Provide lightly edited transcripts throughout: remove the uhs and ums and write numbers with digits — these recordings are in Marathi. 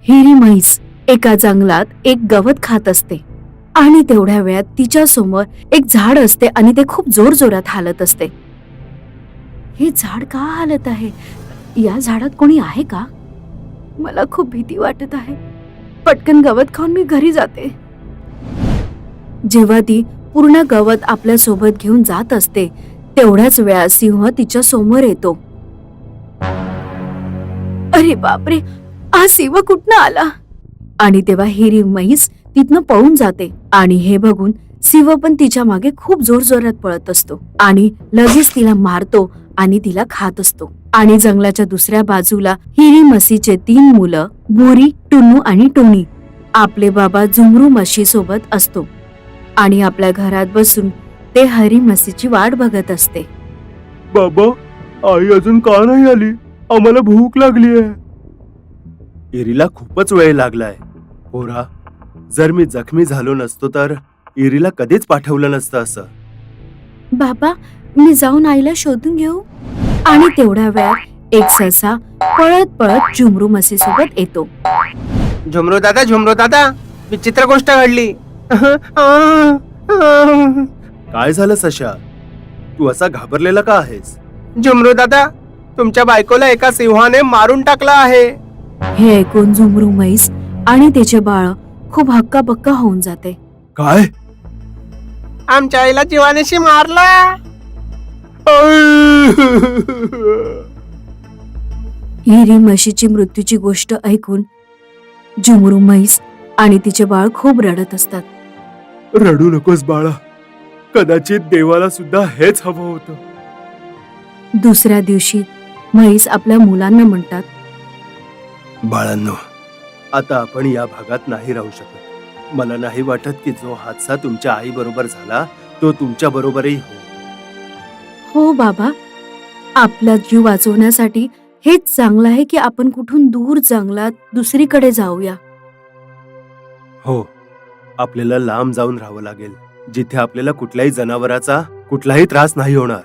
हिरी म्हैस एका जंगलात एक गवत खात असते आणि तेवढ्या वेळात तिच्या समोर एक झाड असते आणि ते खूप जोरजोरात हालत असते. हे झाड का हालत आहे? या झाडात कोणी आहे का? मला खूप भीती वाटत आहे. पटकन गवत खाऊन मी घरी जाते. जेव्हा ती पूर्ण गवत आपल्या सोबत घेऊन जात असते तेवढ्याच वेळात सिंह तिच्या समोर येतो. अरे बापरे, हा सिंह कुठनं आला? आणि तेव्हा हिरी म्हैस तिथनं पळून जाते आणि हे बघून सिंह पण तिच्या मागे खूप जोरजोरात पळत असतो आणि लगेच तिला मारतो आणि तिला खात असतो. आणि जंगलाच्या दुसऱ्या बाजूला हिरी म्हशीचे 3 मुलं बोरी, टुन्नू आणि टोनी आपले बाबा झुमरू म्हशी सोबत असतो आणि आपल्या घरात बसून ते हरी म्हशीची वाट बघत असते. बाबा, आई अजून का नाही आली? आम्हाला भूक लागली आहे. इरीला खूपच वेळ लागलाय. पोरा, जर मी जखमी झालो नसतो तर इरीला कधीच पाठवलं नसतं असं. बाबा, मी जाऊन आईला शोधून घेऊ. आणि तेवढ्या वेळात एक ससा पळत पळत झुमरू म्हशी सोबत येतो. झुमरू दादा, विचित्र गोष्ट घडली. काय झालं सशा? तू असा घाबरलेला का आहेस? झुमरू दादा, तुमच्या बायकोला एका सिंहाने मारून टाकला आहे. हे ऐकून झुमरू म्हैस आणि त्याचे बाळ खूप हक्काबक्का होऊन जाते. काय? आमच्या आईला जीवानेशी मारला. हिरी म्हशीची मृत्यूची गोष्ट ऐकून झुमरू म्हैस आणि तिचे बाळ खूप रडत असतात. रडू नकोस बाळा, कदाचित देवाला सुद्धा हेच हवं होतं. दुसऱ्या दिवशी म्हैस आपल्या मुलांना म्हणतात, बाळांनो, आता आपण या भागात नाही राहू शकत. मला नाही वाटत की जो हादसा तुमच्या आई बरोबर झाला तो तुमच्या बरोबरही हो बाबा, आपला जीव वाचवण्यासाठी हेच चांगलं आहे की आपण कुठून दूर जंगलात दुसरीकडे जाऊया. हो, आपल्याला लांब जाऊन राहावं लागेल, जिथे आपल्याला कुठल्याही जनावराचा कुठलाही त्रास नाही होणार.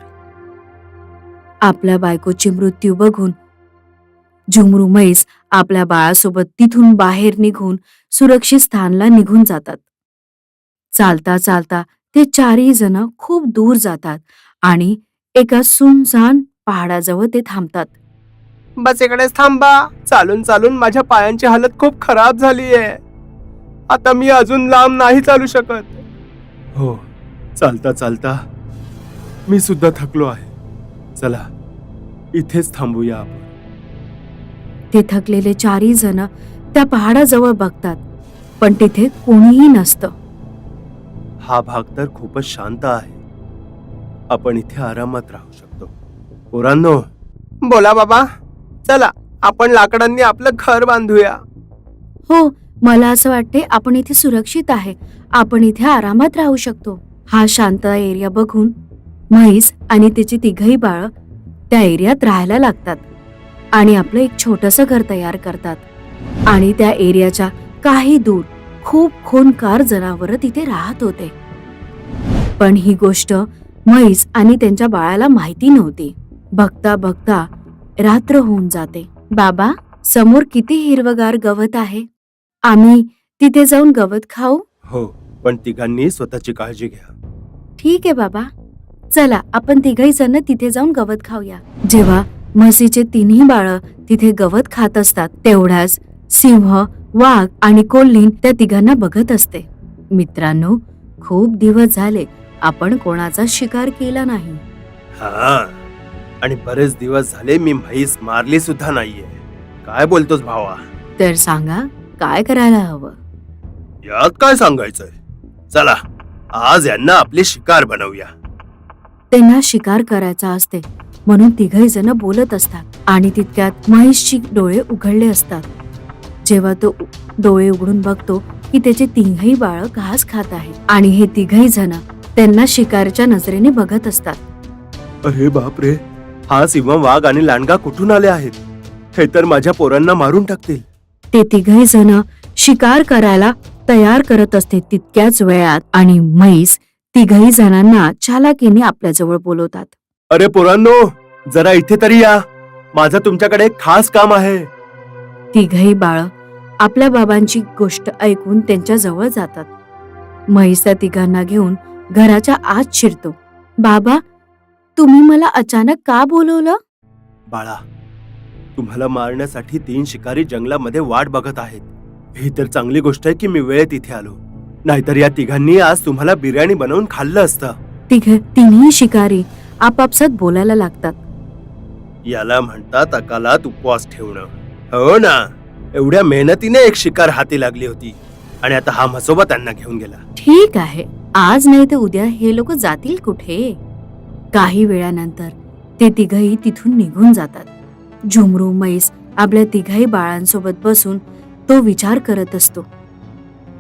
आपल्या बायकोची मृत्यू बघून झुमरू म्हैस आपल्या बाळासोबत तिथून बाहेर निघून सुरक्षित स्थानला निघून जातात. चालता चालता ते 4ही जण खूप दूर जातात आणि एका सुनसान पहाडाजवळ ते थांबतात. बस इकडेच थांबा. चालून चालून माझ्या पायांची हालत खूप खराब झाली आहे. आता मी अजून लांब नाही चालू शकत. हो, चालता चालता मी सुद्धा थकलो आहे. चला, इथेच थांबूया आपण. ते थकलेले 4ही जण त्या पहाडाजवळ बघतात, पण तिथे कोणीही नसतं. हा भाग तर खूपच शांत आहे. आपण इथे आरामात राहू शकतो. पोरांनो, बोला बाबा. चला, आपण लाकडांनी आपलं घर बांधूया. हो, मला असं वाटते आपण इथे सुरक्षित आहे. आपण इथे आरामात राहू शकतो. हा शांत एरिया बघून म्हैस आणि तिची 3ही बाळ त्या एरियात राहायला लागतात आणि आपलं एक छोटंसं घर तयार करतात. आणि त्या एरियाच्या काही दूर खूप खूनकार जनावरं तिथे राहत होते. पण ही गोष्ट म्हैस आणि त्यांच्या बाळाला माहिती नव्हती. बघता बघता रात्र होऊन जाते. बाबा, समोर किती हिरवगार गवत आहे. आम्ही तिथे जाऊन गवत खाऊ? हो, पण तिघांनी स्वतःची काळजी घ्या. ठीक आहे बाबा. चला, आपण 3घही जण तिथे जाऊन गवत खाऊया. जेव्हा म्हशीचे 3ही बाळं तिथे गवत खात असतात तेवढ्याच सिंह, वाघ आणि कोल्हीन त्या तिघांना बघत असते. मित्रांनो, खूप दिवस झाले आपण कोणाचा शिकार केला नाही. हा, आणि बरेच दिवस झाले मी म्हैस मारली सुद्धा नाहीये. काय बोलतोस भावा? तर सांगा, काय करायला हवं? यात काय सांगायचंय? चला, आज यांना आपली शिकार बनवूया. त्यांना शिकार करायचा असते म्हणून 3घही जण बोलत असतात आणि तितक्यात महेशची डोळे उघडले असतात. जेव्हा तो डोळे उघडून बघतो की त्याचे 3ही बाळ घास खात आहे आणि हे 3घही जण त्यांना शिकारच्या नजरेने बघत असतात. अरे बापरे, हा सिंह, वाघ आणि लांडगा कुठून आले आहेत? हे तर माझ्या पोरांना मारून टाकतील. ते 3घही जण शिकार करायला तयार करत असते तितक्याच वेळात आणि म्हैस 3घही जणांना चालाकीने आपल्याजवळ बोलवतात. अरे पोरांनो, जरा इथे तरी या. माझं तुमच्याकडे एक खास काम आहे. 3घही बाळ आपल्या बाबांची गोष्ट ऐकून त्यांच्या जवळ जातात. म्हैस त्या तिघांना घेऊन घराच्या आत शिरतो. बाबा, तुम्ही मला अचानक का बोलवलं? बाळा, तुम्हाला मारण्यासाठी 3 शिकारी जंगलामध्ये वाट बघत आहेत. ही तर चांगली गोष्ट आहे की मी वेळेत इथे आलो, नाहीतर या तिघांनी आज तुम्हाला बिर्याणी बनवून खाल्लं असतं. तिन्ही शिकारी आपापसात बोलायला लागतात. याला म्हणतात अकालात उपवास ठेवणं. हो ना, एवढ्या मेहनतीने एक शिकार हाती लागली होती आणि आता हा म्हसोबा त्यांना घेऊन गेला. ठीक आहे, आज नाही तर उद्या हे लोक जातील कुठे? काही वेळानंतर ते तिघही तिथून निघून जातात. झुमरू म्हैस आपल्या तिघही बाळांसोबत बसून तो विचार करत असतो.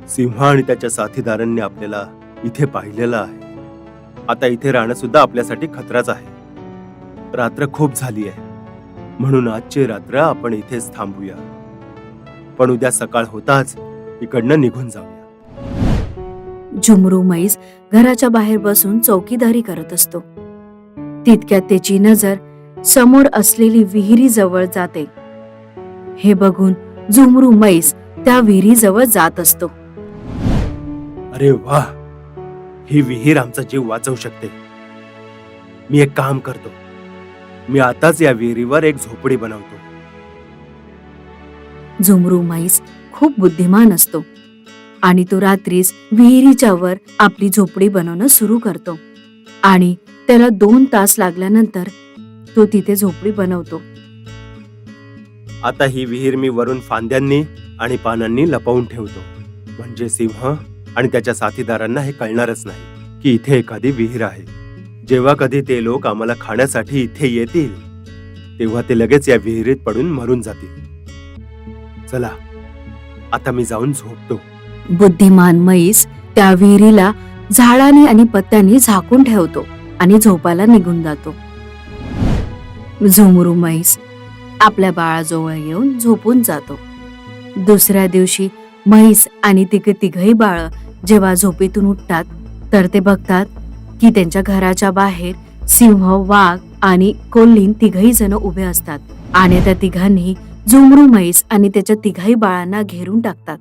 सिंह आणि त्याच्या साथीदारांनी आपल्याला इथे पाहिलेलं आहे. आता इथे राहणं सुद्धा आपल्यासाठी खतराच आहे. रात्र खूप झाली आहे, म्हणून आजची रात्र आपण इथेच थांबूया. पण उद्या सकाळ होताच इकडनं निघून जाऊया. झुमरू म्हैस घराच्या बाहेर बसून चौकीदारी करत असतो. तितक्यात त्याची नजर समोर असलेली विहिरी जवळ जाते. हे बघून झुमरू म्हैस त्या विहिरीजवळ जात असतो. अरे वाह, ही विहीर आमचा जीव वाचवू शकते. मी एक काम करतो, मी आताच या विहिरीवर एक झोपडी बनवतो. झुमरू म्हैस खूप बुद्धिमान असतो आणि तो रात्रीच विहिरीच्या वर आपली झोपडी बनवणं सुरू करतो. आणि त्याला 2 तास लागल्यानंतर तो तिथे झोपडी बनवतो. आता ही विहीर मी वरून फांद्यांनी आणि पानांनी लपवून ठेवतो, म्हणजे सिंह आणि त्याच्या साथीदारांना हे कळणारच नाही की इथे एखादी विहीर आहे. जेव्हा कधी ते लोक आम्हाला खाण्यासाठी इथे येतील तेव्हा ते लगेच या विहिरीत पडून मरून जातील. चला, आता मी जाऊन झोपतो. बुद्धिमान म्हैस त्या विहिरीला झाडाने आणि पत्त्यांनी झाकून ठेवतो आणि झोपायला निघून जातो. झुमरू म्हैस आपल्या बाळाजवळ येऊन झोपून जातो. दुसऱ्या दिवशी म्हैस आणि तिघही बाळ जेव्हा झोपेतून उठतात तर ते बघतात की त्यांच्या घराच्या बाहेर सिंह, वाघ आणि कोल्हीन तिघही जण उभे असतात आणि त्या तिघांनी झुमरू म्हैस आणि त्याच्या तिघही बाळांना घेरून टाकतात.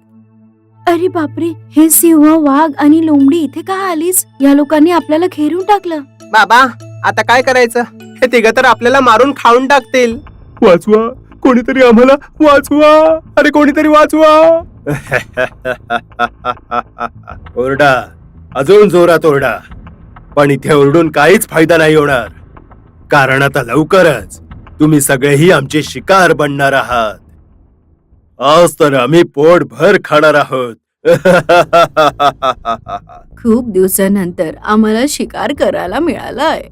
अरे बापरे, हे सिंह, वाघ आणि लोमडी इथे का आलीच? या लोकांनी आपल्याला घेरून टाकलं. बाबा, आता काय करायचं? हे तिघं तर आपल्याला मारून खाऊन टाकतील. वाचवा, कोणीतरी आम्हाला वाचवा. अरे कोणीतरी वाचवा. ओरडा, अजून जोरात ओरडा. पण इथे ओरडून काहीच फायदा नाही होणार, कारण आता लवकरच तुम्ही सगळेही आमचे शिकार बनणार आहात. आज तर आम्ही पोटभर खाणार आहोत. खूप दिवसानंतर आम्हाला शिकार करायला मिळालाय.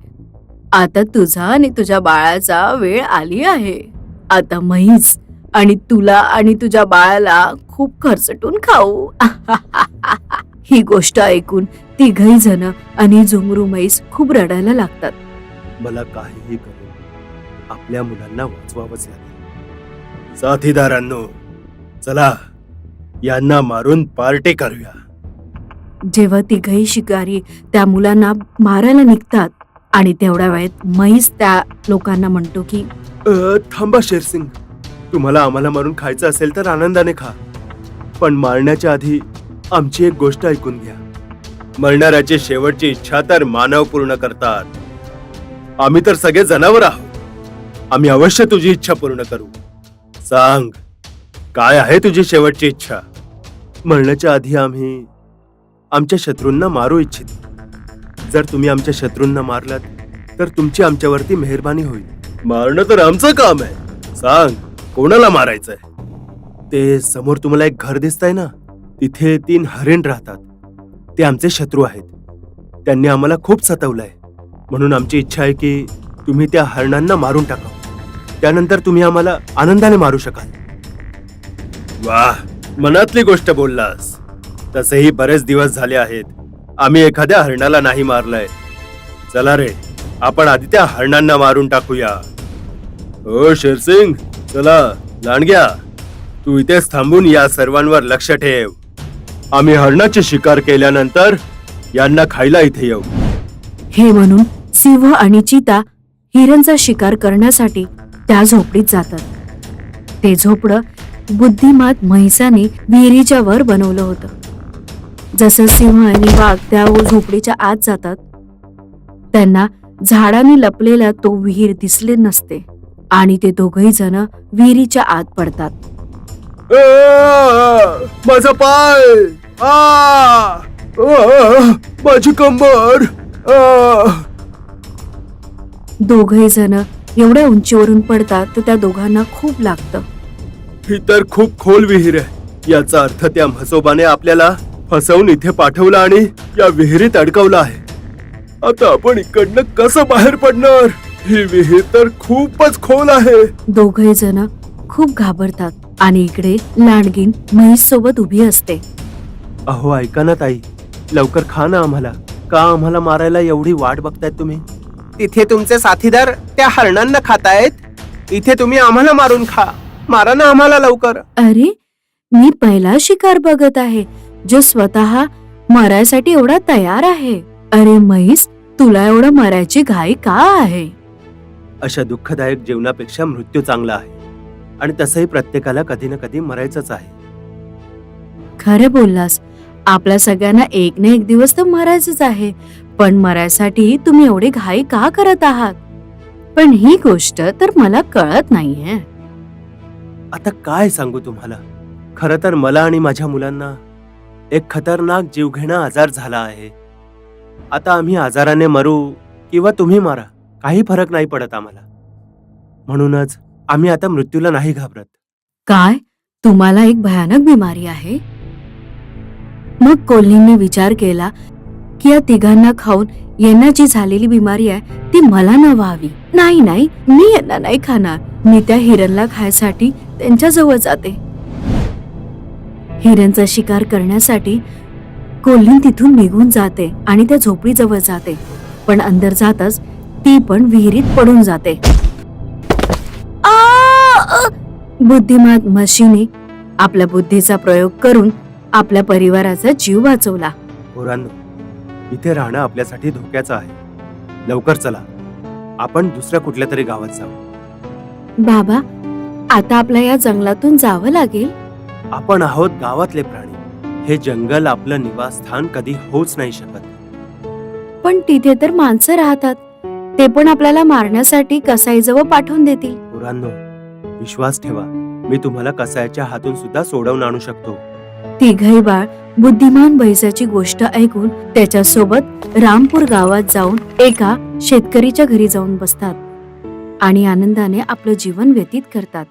आता तुझा आणि तुझ्या बाळाचा वेळ आली आहे. आता म्हैस आणि तुला आणि तुझ्या बाळाला खूप खर्चटून खाऊ. ही गोष्ट ऐकून तिघही जण आणि झुमरू म्हैस खूप रडायला लागतात. मला काहीही करून आपल्या मुलांना वाचवावंच लागेल. साथीदारांनो, चला यांना मारून पार्टी करूया. जेव्हा तिघही शिकारी त्या मुलांना मारायला निघतात आणि तेवढ्या वेळेत म्हैस त्या लोकांना म्हणतो की थांबा शेरसिंग, तुम्हाला आम्हाला मारून खायचं असेल तर आनंदाने खा, पण मारण्याच्या आधी आमची एक गोष्ट ऐकून घ्या. मरणाऱ्याची शेवटची इच्छा तर मानव पूर्ण करतात. आम्ही तर सगळे जनावर आहोत. आम्ही अवश्य तुझी इच्छा पूर्ण करू. सांग, काय आहे तुझी शेवटची इच्छा? मरण्याच्या आधी आम्ही आमच्या शत्रूंना मारू इच्छितो. जर तुम्ही आमच्या शत्रूंना मारलात तर तुमची आमच्यावरती मेहरबानी होईल. मारणं तर आमचं काम आहे. सांग, कोणाला मारायचंय? ते समोर तुम्हाला एक घर दिसतंय ना, तिथे 3 हरिण राहतात. ते आमचे शत्रू आहेत. त्यांनी आम्हाला खूप सतावलंय, म्हणून आमची इच्छा आहे की तुम्ही त्या हरणांना मारून टाका. त्यानंतर तुम्ही आम्हाला आनंदाने मारू शकाल. वाह, मनातली गोष्ट बोललास. तसेही बरेच दिवस झाले आहेत आम्ही एखाद्या हरणाला नाही मारलंय. चला रे, आपण आधी त्या हरणांना मारून टाकूया. हो शेरसिंग, चला. लांडग्या, तू इथेच थांबून या सर्वांवर लक्ष ठेव. आम्ही हरणाची शिकार केल्यानंतर यांना खायला इथे येऊ. हे म्हणून सिंह आणि चीता हिरणचा शिकार करण्यासाठी त्या झोपडीत जातात. ते झोपडं बुद्धिमात म्हैसाने विहिरीच्या वर बनवलं होतं. जसं सिंह आणि वाघ त्या झोपडीच्या आत जातात, त्यांना झाडाने लपलेला तो विहीर दिसले नसते आणि ते दोघही जण विहिरीच्या आत पडतात. माझा पाय, माझी कंबर. दोघही जण एवढ्या उंचीवरून पडतात तर त्या दोघांना खूप लागतं. ही तर खूप खोल विहीर आहे. याचा अर्थ त्या म्हसोबाने आपल्याला फसवून इथे पाठवलं आणि या विहिरीत अडकवलं आहे. आता आपण इकडनं कसं बाहेर पडणार? ही विहीर तर खूपच खोल आहे. दोघही जण खूप घाबरतात आणि इकडे लांडगीन म्हैस सोबत उभी असते. अहो ऐका ना ताई, लवकर खा ना आम्हाला. का आम्हाला मारायला एवढी वाट बघतायत तुम्ही? तिथे तुमचे साथीदार त्या हरणांना खातायत, इथे तुम्ही आम्हाला मारून खा. मारा ना आम्हाला लवकर. अरे, मी पहिला शिकार बघत आहे जो स्वतः मरायसाठी एवढा तयार आहे. अरे म्हैस, तुला एवढं मरायची घाई का आहे? अशा दुःखदायक जीवनापेक्षा मृत्यू चांगला आहे. आणि तसंही प्रत्येकाला कधी ना कधी मरायचंच आहे. खरं बोललास. आपल्या सगळ्यांना एक ना एक दिवस तर मरायचंच आहे, पण मरायसाठी तुम्ही एवढी घाई का करत आहात? पण ही गोष्ट तर मला कळत नाहीये. आता काय सांगू तुम्हाला. खरं तर मला आणि माझ्या मुलांना एक खतरनाक जीवघेणा आजार झाला आहे. आता आम्ही आजाराने मरू किंवा तुम्ही मारा, काही फरक नाही पडत आम्हाला. म्हणूनच आम्ही आता मृत्यूला नाही घाबरत. काय, तुम्हाला एक भयानक बिमारी आहे? मग कोल्हींनी विचार केला की या तिघांना खाऊन यांना जी झालेली बिमारी आहे ती मला न व्हावी. नाही नाही, मी यांना नाही खाणार. मी त्या हिरणला खायसाठी त्यांच्या जवळ जाते. हिरणचा शिकार करण्यासाठी कोल्ही तिथून निघून जाते आणि त्या झोपडीजवळ जाते, पण अंदर जातच ती पण विहिरीत पडून जाते. बुद्धिमान म्हशीने आपल्या बुद्धीचा प्रयोग करून आपल्या परिवाराचा जीव वाचवला. पोरांनो, इथे राहणं आपल्यासाठी धोक्याचं आहे. लवकर चला, आपण दुसऱ्या कुठल्या तरी गावात जाऊ. बाबा, आता आपल्या या जंगलातून जावं लागेल. आपण आहोत गावातले प्राणी. हे जंगल आपलं निवासस्थान कधी होऊच नाही शकत. पण तिथे तर माणसं राहतात, ते पण आपल्याला मारण्यासाठी कसाईजवळ पाठवून देतील. पोरांनो, विश्वास ठेवा, मी तुम्हाला कसायाच्या हातून सुद्धा सोडवून आणू शकतो. तिघही बाळ बुद्धिमान म्हैसाची गोष्ट ऐकून त्याच्यासोबत रामपूर गावात जाऊन एका शेतकरीच्या घरी जाऊन बसतात आणि आनंदाने आपलं जीवन व्यतीत करतात.